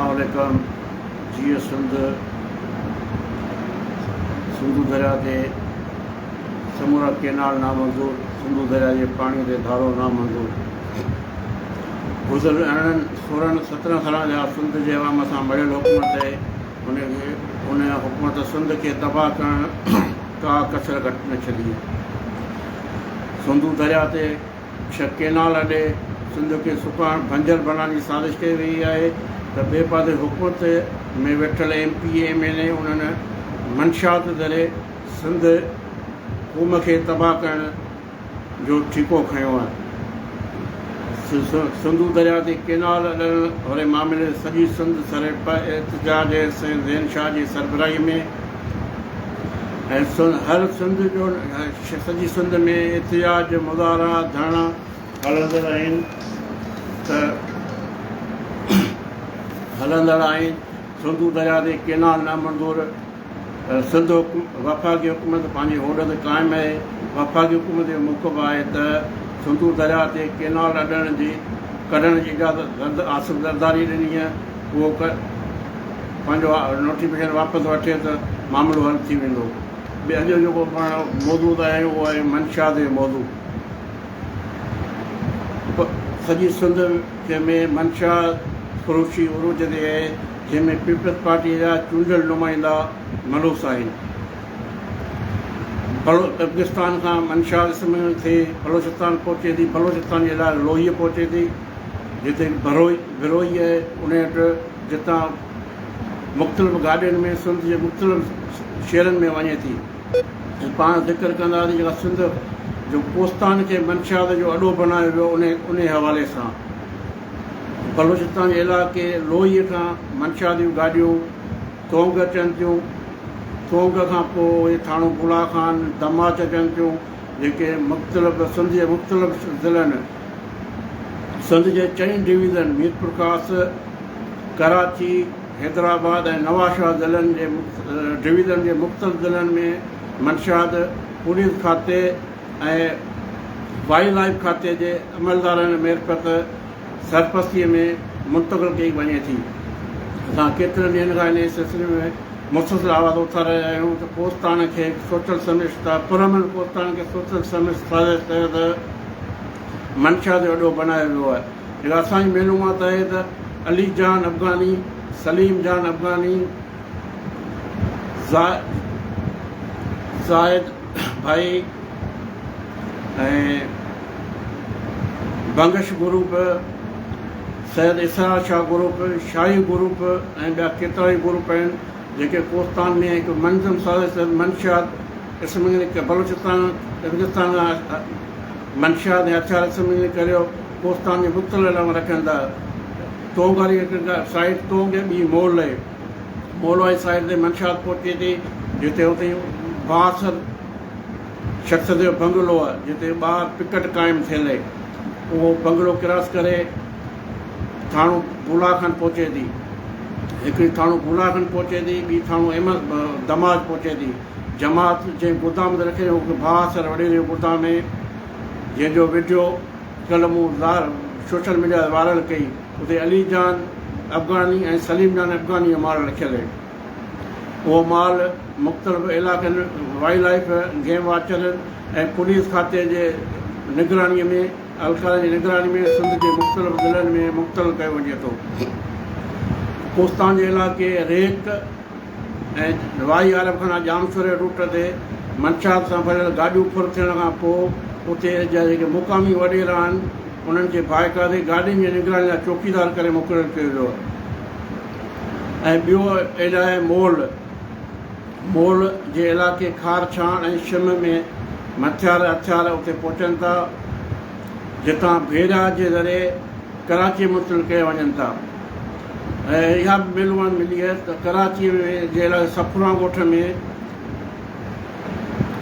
अस्सलाम जीअं सिंधु दरिया ते समूरा केनाल नामंज़ूर, सिंधु दरिया जे पाणी ते धारो नामंज़ूर। गुज़िर 16-17 सालनि जा सिंध जे अवाम सां मड़ियल हुकूमत आहे। उन हुकूमत सिंध खे तबाह करणु का कसर घटि न छॾी। सिंधु दरिया ते 6 केनाल अॾे सिंध खे सुकाइण बंजर बणाइण जी साज़िश कई वई आहे त ॿिए पासे हुकूमत में वेठल MP MLA उन्हनि मंशात ज़रिए सिंध क़ौम खे तबाह करण जो ठीको खयो आहे। सिंधु दरिया ते केनाल अॾण वारे मामले सॼी सिंध सरेपा एहतजाज ज़ैन शाह जी सरबराही में ऐं हर सिंध जो सॼी सिंध में एहतजाज मुज़ाहरा धरना हलंदड़ आहिनि सिंधु दरिया ते केनाल नामंज़ूर। सिंध वफ़ाक़ी हुकूमत पंहिंजी होड़ ते क़ाइमु आहे। वफ़ाक़ी हुकूमत जो मुक़ब आहे त सिंधु दरिया ते केनाल कढण जी इजाज़त आसिफ़ ज़रदारी ॾिनी आहे। उहो पंहिंजो नोटिफिकेशन वापसि वठे त मामिलो हल थी वेंदो। अॼु जेको पाण मौजूदु आहे उहो आहे मंशा जो मौज़ू। सॼी सिंध में मंशा फ़रोशी उरूज ते आहे, जंहिंमें पीपल्स पार्टी जा चूंडियल नुमाइंदा मलूस आहिनि। अफ़गानिस्तान खां मंशा इस्माइल थिए बलोचिस्तान पहुचे थी, बलोचिस्तान जे लाइ लोहीअ पहुचे थी, जिते बिरोई आहे उन वटि जितां मुख़्तलिफ़ गाॾियुनि में सिंध जे मुख़्तलिफ़ शहरनि में वञे थी। ऐं पाण ज़िक्र कंदासीं जेका सिंध जो कोस्तान खे मंशा जो अॾो बनायो वियो उन हवाले सां। बलोचिस्तान जे इलाइक़े लोहीअ खां मंशा जूं गाॾियूं तोंग अचनि थियूं। तोंग खां पोइ थाणो बुला खान दमाच अचनि थियूं, जेके मुख़्तलिफ़ सिंध जे मुख़्तलिफ़ ज़िलनि सिंध जे 4 डिवीज़न मीरपुर खास, कराची, हैदराबाद ऐं नवाशाह ज़िलनि जे डिवीज़न जे मुख़्तलिफ़ ज़िलनि में मंशात पुलिस खाते ऐं वाइल्ड लाइफ खाते जे अमलदारनि मेरफत सरपस्तीअ में मुंतक़िल कई वञे थी। असां केतिरनि ॾींहंनि खां इन सिलसिले में मुसलसिल आवाज़ उथारे रहिया आहियूं त कोस्तान खे सोशल समिट पुरमन कोस्तान खे सोशल समिट साज़िश तहत मंशा जो अॾो बनायो वियो आहे। जेका असांजी मालूमात आहे त अली जान अफ़गानी, सलीम जान अफ़गानी, ज़ाहिद भाई ऐं बंगश ग्रुप, सैद इसरा शाह ग्रुप, शाही ग्रुप ऐं ॿिया केतिरा ई ग्रुप आहिनि जेके कोस्तान में हिकु मंज़म साज़िश मंशात इस्माइल बलोचिस्तान अफ़गानिस्तान खां मंशात ऐं हथियार इस्माइल करे कोस्तान जे मुख़्तलिफ़ इलाइक़नि रखनि था। तोंग वारी साइड तोंग ॿी मोल वारी साइड ते मंशात पहुचे थी, जिते हुते 62 शख़्स जो बंगलो आहे, जिते ॿाहिरि पिकट क़ाइमु थियल आहे। उहो बंगलो क्रॉस करे थाणो बुलाखन पहुचे थी। हिकिड़ी थाणो बुलाखन पहुचे थी, ॿी थाणो दमाज पहुचे थी। जमात जंहिं गोदाम ते रखे 62 वॾेरे गोदाम में, जंहिंजो वीडियो कल्ह मूं सोशल मीडिया ते वायरल कई। उते अली जान अफ़गानी ऐं सलीम जान अफ़गानी जो माल रखियलु आहे। उहो माल मुख़्तलिफ़ इलाइक़नि वाइल्ड लाइफ गेम वाचर ऐं पुलिस खाते जे निगरानीअ में अलकारे जी निगरानी में सिंध जे मुख़्तलिफ़ ज़िलनि में मुख़्तलिफ़ कयो वञे थो। कोस्तान जे इलाइक़े रेक ऐं वाई अरब खां जामशोरे रूट ते मंशात सां भरियल गाॾियूं फुर थियण खां पोइ उते जा जेके मुक़ामी वॾेरा आहिनि उन्हनि खे बाइकाते गाॾियुनि जी निगरानी लाइ चौकीदार करे मुक़ररु कयो वियो आहे। ऐं ॿियो एॾा आहे मोल जे इलाइक़े खार छाण ऐं शिम में हथियार उते पहुचनि था, जितां भेरा जे ज़रिए कराची मुंतक़िल कया वञनि था। ऐं इहा बि मालूमात मिली आहे त कराचीअ जे इलाइक़े सफरा ॻोठ में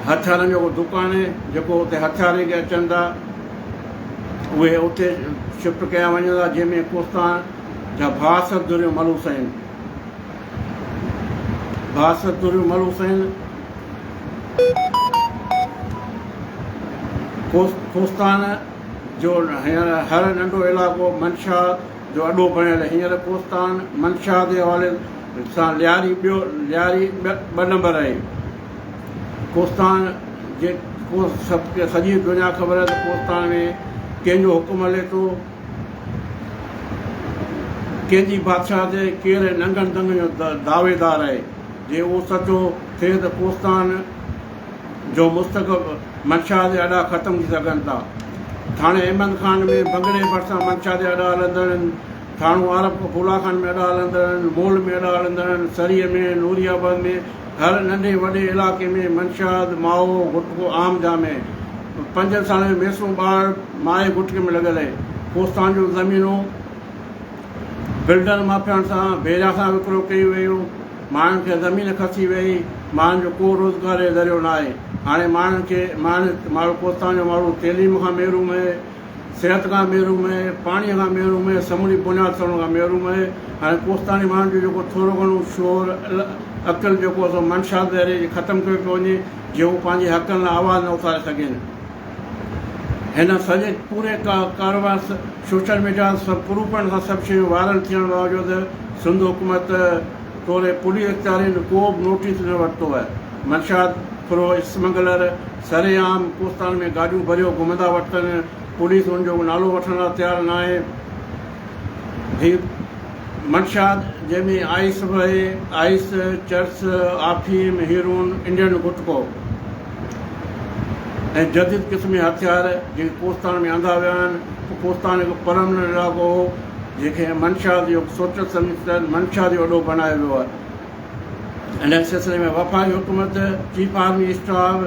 हथियारनि जो दुकान आहे, जेको उते हथियार खे अचनि था, उहे उते शिफ्ट कया वञनि था, जंहिंमें कोस्तान जा 62 दुरियूं मलूस आहिनि। 62 दुरियूं मलूस आहिनि। कोस्तान जो हर नंढो इलाइक़ो मंशा जो अॾो बणियल हींअर कोस्तान मंशा जे हवाले सां लियारी ॿ नंबर आहे। कोस्तान जे सॼी दुनिया ख़बर आहे त कोस्तान में कंहिंजो हुकुम हले थो, कंहिंजी बादशाह ते केरु नंगनि दंगनि जो दावेदार आहे। जे उहो सचो थिए त कोस्तान जो मुस्तक़बिल मंशा जे अॾा ख़तमु थी सघनि था। थाणे अहमद खान में बंगड़े भरिसां मंशा जे अॾा हलंदड़ आहिनि, थाणो आरब फुला खान में अॾा हलंदड़ आहिनि, मोल में अॾा हलंदड़ आहिनि, सरीअ में, नूरियाबाद में, हर नंढे वॾे इलाइक़े में मंशाद, माओ, गुटको आम जाम आहे। 5 साल में मेसूं ॿार माए गुटके में लॻल आहे। कोस्तान जूं ज़मीनूं बिल्डर माफ़ियाउनि सां भेजा सां विकिरो कई वियूं, माण्हुनि खे ज़मीन खसी वई, माण्हुनि जो को रोज़गार जो ज़रियो न आहे। हाणे माण्हुनि खे माण्हू कोस्तान जो माण्हू तइलीम खां महरूम आहे, सिहत खां महरूम आहे, पाणीअ खां महरूम आहे, समूरी बुनियाद सभु खां महरूम आहे। हाणे कोस्तानी माण्हुनि जो जेको थोरो घणो शोर अक़ल जेको आहे मंशा ज़रिए ख़तमु कयो पियो वञे, जीअं उहो पंहिंजे हक़नि लाइ आवाज़ु न उथारे सघनि। हिन सॼे पूरे कारोबार सोशल मीडिया सभु प्रूफनि सां सभु शयूं वायरल थियण बावजूदि सिंध हुकूमत तौरु पुलिस इख़्तियारियुनि को बि नोटिस न वरितो आहे। मंशाद फरोश स्मगलर सरेआम कोस्तान में गाॾियूं भरियो घुमंदा वठनि, पुलिस हुनजो नालो वठण लाइ तयारु न आहे। हीउ मंशाद जंहिंमें आइस बि आहे, आइस, चर्स, आफीम, हीरोइन, इंडियन गुटको ऐं जदीद क़िस्म जा हथियार जेके कोस्तान में आंदा विया आहिनि। कोस्तान हिकु परमनंट इलाइक़ो हो जंहिंखे मंशा जो सोच सम्झी मंशा जो अॾो बणायो वियो आहे। इन सिलसिले में वफ़ाक़ी हुकूमत, चीफ आर्मी स्टाफ,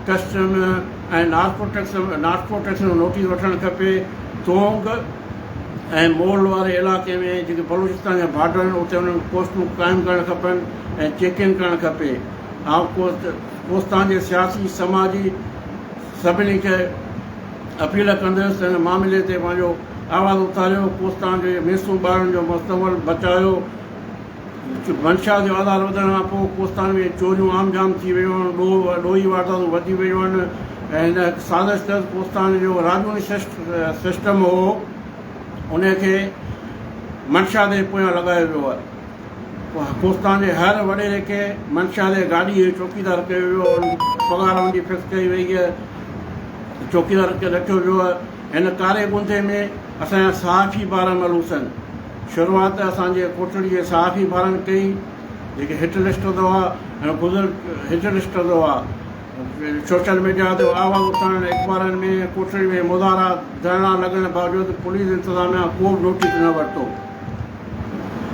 कस्टम ऐं नार्को टैक्स जो नोटिस वठणु खपे। तोंग ऐं मोल वारे इलाइक़े में जेके बलूचिस्तान जा बॉर्डर आहिनि उते उन्हनि पोस्टूं क़ाइमु करणु खपनि ऐं चेकिंग करणु खपे। ऐं कोस्तान जे सियासी समाजी सभिनी खे अपील कंदुसि हिन मामले ते पंहिंजो आवाज़ु उथारियो, कोस्तान जे मेसूं ॿारनि जो मुस्तक़बिल बचायो। मंशा जो आधार वधण खां पोइ कोस्तान में चोरियूं आम जाम थी वियूं आहिनि, ॾोही वारदातूं वधी वियूं आहिनि ऐं हिन साज़िश तहत कोस्तान जो राजूनी सिस्टम हो उनखे मंशा जे पोयां लॻायो वियो आहे। कोस्तान जे हर वॾेरे खे मंशा जे गाॾी चौकीदार कयो वियो, पघार हुनजी फिक्स कई वई आहे, चौकीदार खे रखियो वियो आहे। हिन कारे ॻुंधे में असांजा सहाफ़ी ॿार मलूस आहिनि। शुरूआति असांजे कोटड़ी जे सहाफ़ी ॿारनि कई जेके हिट लिस्ट हूंदो आहे, हिट लिस्ट हूंदो आहे। सोशल मीडिया ते आवाज़ु उथारण अख़बारनि में कोटड़ी में मुज़ाहरा धरणा लॻण बावजूदि पुलिस इंतिज़ामिया को बि नोटिस न वरितो।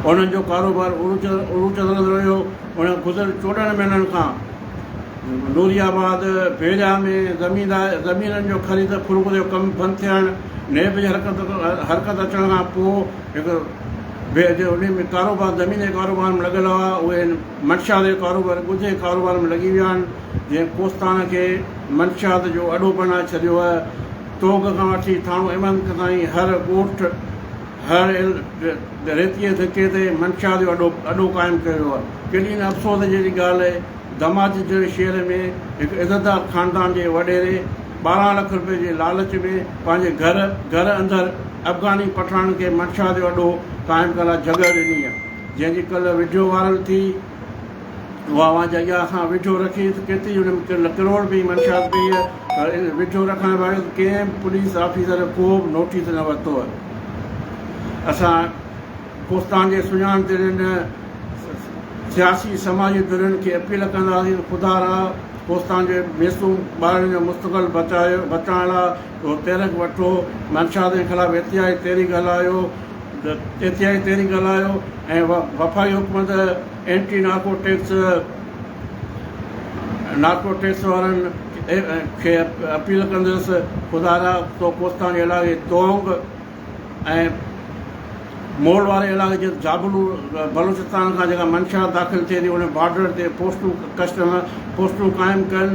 उन्हनि जो कारोबार उरूच हलंदो रहियो। उन गुज़िर 14 महीननि खां नूरियाबाद भेजा में ज़मीननि जो ख़रीद फरोख़्त जो कमु बंदि थियणु, नेब जी हरकत अचण खां पोइ हिकु उन में कारोबार ज़मीन जे कारोबार में लॻियल हुआ, उहे मंशा जे कारोबार ॻुझे कारोबार में लॻी विया आहिनि। जीअं कोस्तान खे मंशात जो अॾो बणाए छॾियो आहे। तोग खां वठी थाणो अहमद ताईं हर ॻोठ, हर रेतीअ धिके ते मंशा जो अॾो क़ाइमु कयो वियो आहे। केॾी न अफ़सोस जहिड़ी ॻाल्हि आहे, दमाज जहिड़े शहर में हिकु इज़तदार ख़ानदान जे वॾेरे 12 लख रुपए जे लालच में पंहिंजे घर अंदरि अफ़गानी पठाणनि खे मंशा जो अॾो क़ाइमु करण लाइ जॻह ॾिनी आहे, जंहिंजी कल्ह वीडियो वायरल थी। उहा जॻह असां वीडियो रखी केतिरी हुन में करोड़ बि मंशा कई आहे, पर वीडियो रखण वारे कंहिं पुलिस ऑफिसर को बि नोटिस न वरितो आहे। असां कोस्तान जे सुञाणंदड़नि सियासी समाजी धुरियुनि खे अपील कंदासीं त ख़ुदा रा कोस्तान जे मेसूं ॿारनि जो मुस्तक़बिल बचाइण लाइ उहो तहरीक वठो। मंशा जे ख़िलाफ़ु एतिहाई तहरीक हलायो ऐं वफ़ाक़ी हुकूमत एंटी नार्को टैक्स वारनि खे अपील कंदुसि ख़ुदा रा तो कोस्तान जे इलाइक़े तोंग ऐं मोल वारे इलाइक़े जे जाबलू बलूचिस्तान खां जेका मंशा दाख़िल थिए थी उन बॉर्डर ते पोस्टूं क़ाइमु कनि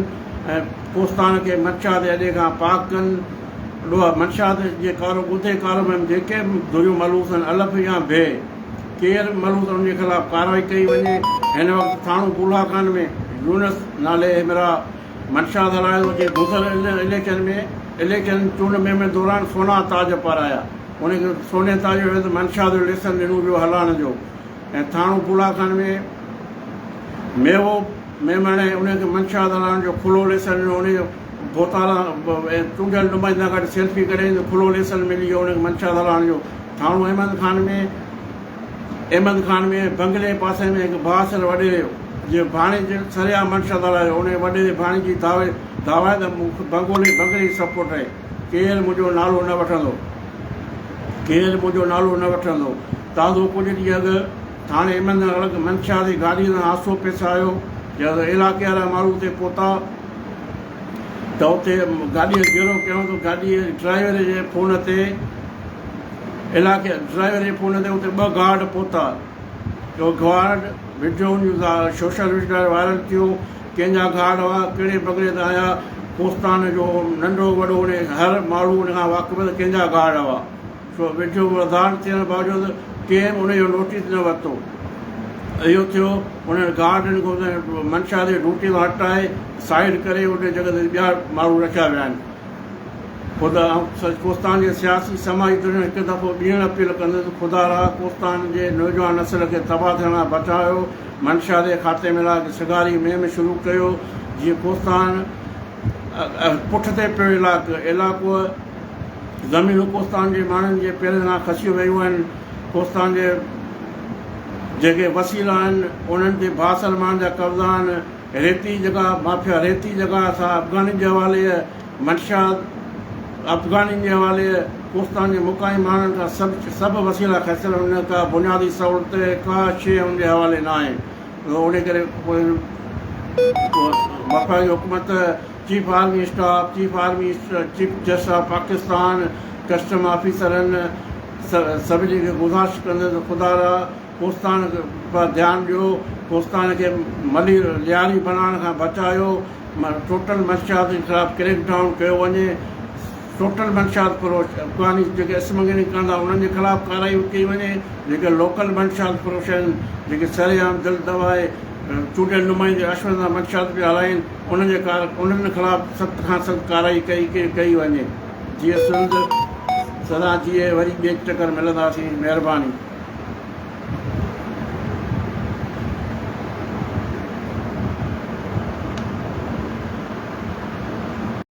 ऐं कोस्तान खे मंशा जे अॾे खां पाक कनि। मंशा जे ॻुझे कारोबार में जेके बि धुरियूं मलूस आहिनि, अलफ़ या बे केरु मलूस उनजे ख़िलाफ़ु कार्रवाई कई वञे। हिन वक़्तु थाणो बुला खान में यूनस नाले हिमरा मंशा हलायो जे गुज़िर इलेक्शन चूंड में दौरान सोना ताज पाराया। उनखे सोनेता जो मंशा जो लेसन ॾिनो वियो हलाइण जो। ऐं थाणो पुलाखान में मेवो मेमण उनखे मंशा हलाइण जो खुलो लेसन ॾिनो। उनखे बोताला ऐं चूंडियल नुमाइंदा गॾु सेल्फी करे खुलो लेसन मिली वियो उनखे मंशा हलाइण जो। थाणो अहमद खान में बंगले पासे में हिकु बासर वॾे जे भाणे जे सरिया मंशा हलायो। उन वॾे भाणे जी दावा त बंगले जी सपोर्ट आहे, केरु मुंहिंजो नालो न वठंदो, केरु मुंहिंजो नालो न वठंदो। ताज़ो कुझु ॾींहं अॻु थाणे अहमद अलॻि मंशा जी गाॾी सां हादसो पेश आयो। जंहिं इलाइक़े वारा माण्हू उते पहुता त उते गाॾीअ घेरो कयूं त गाॾीअ ड्राइवर जे फ़ोन ते ड्राइवर जे फ़ोन ते उते 2 गार्ड पहुता। Guard video social media viral थियो। कंहिंजा गार्ड हुआ, कहिड़े बंगले ते आया, कोस्तान जो नंढो वॾो उन हर माण्हू उन खां वाक़ुफ़ कंहिंजा गार्ड हुआ। छो वीडियो वधाइण थियण बावजूदि कंहिं उनजो नोटिस न वरितो। इहो थियो उन्हनि गार्डनि खे मंशा जे ड्यूटी खां हटाए साइड करे उन जॻह ते ॿिया माण्हू रखिया विया आहिनि। ख़ुदा कोस्तान जे सियासी समाजी दुनिया हिकु दफ़ो ॿीहर अपील कंदुसि, ख़ुदा रहा कोस्तान जे नौजवान नसल खे तबाह थियण खां बचायो। मंशा जे खाते में सिगारी मुहिम शुरू कयो जीअं कोस्तान पुठिते पियो इलाइक़ो ज़मीनूं कोस्तान जे माण्हुनि जे पेरनि खां खसियूं वियूं आहिनि। कोस्तान जे जेके वसीला आहिनि उन्हनि ते बासलमान जा कब्ज़ा आहिनि। रेती जॻह माफ़िया रेती जॻह सां अफ़गानी जे हवाले मंशा अफ़गानी जे हवाले कोस्तान जे मुकामी माण्हुनि खां सभु वसीला खसियल हुन का बुनियादी सहूलियत का शइ हुनजे हवाले न आहे। उन करे वफ़ाक़ी हुकूमत chief army staff chief justice of Pakistan custom ऑफिसरनि सभिनी खे गुज़ारिश कंदुसि ख़ुदा कोस्तान पर ध्यानु ॾियो, कोस्तान खे लियारी बनाइण खां बचायो। टोटल मंशात जे ख़िलाफ़ु क्रैक डाउन कयो वञे। टोटल मंशात फरोश अफ़गानी जेके असमगनी कंदा उन्हनि जे ख़िलाफ़ु कार्रवाई कई वञे। जेके लोकल मंशात फरोश आहिनि, जेके सरेआम दिल दवाए चूंडियल नुमाइंदे अश्वदा मंशात पिया हलाइनि, उन्हनि ख़िलाफ़ु सख़्त खां सख़्त कार्रवाई कई वञे। जीअं सिंध सदा जीअं वरी ॿिए चकर मिलंदासीं। महिरबानी।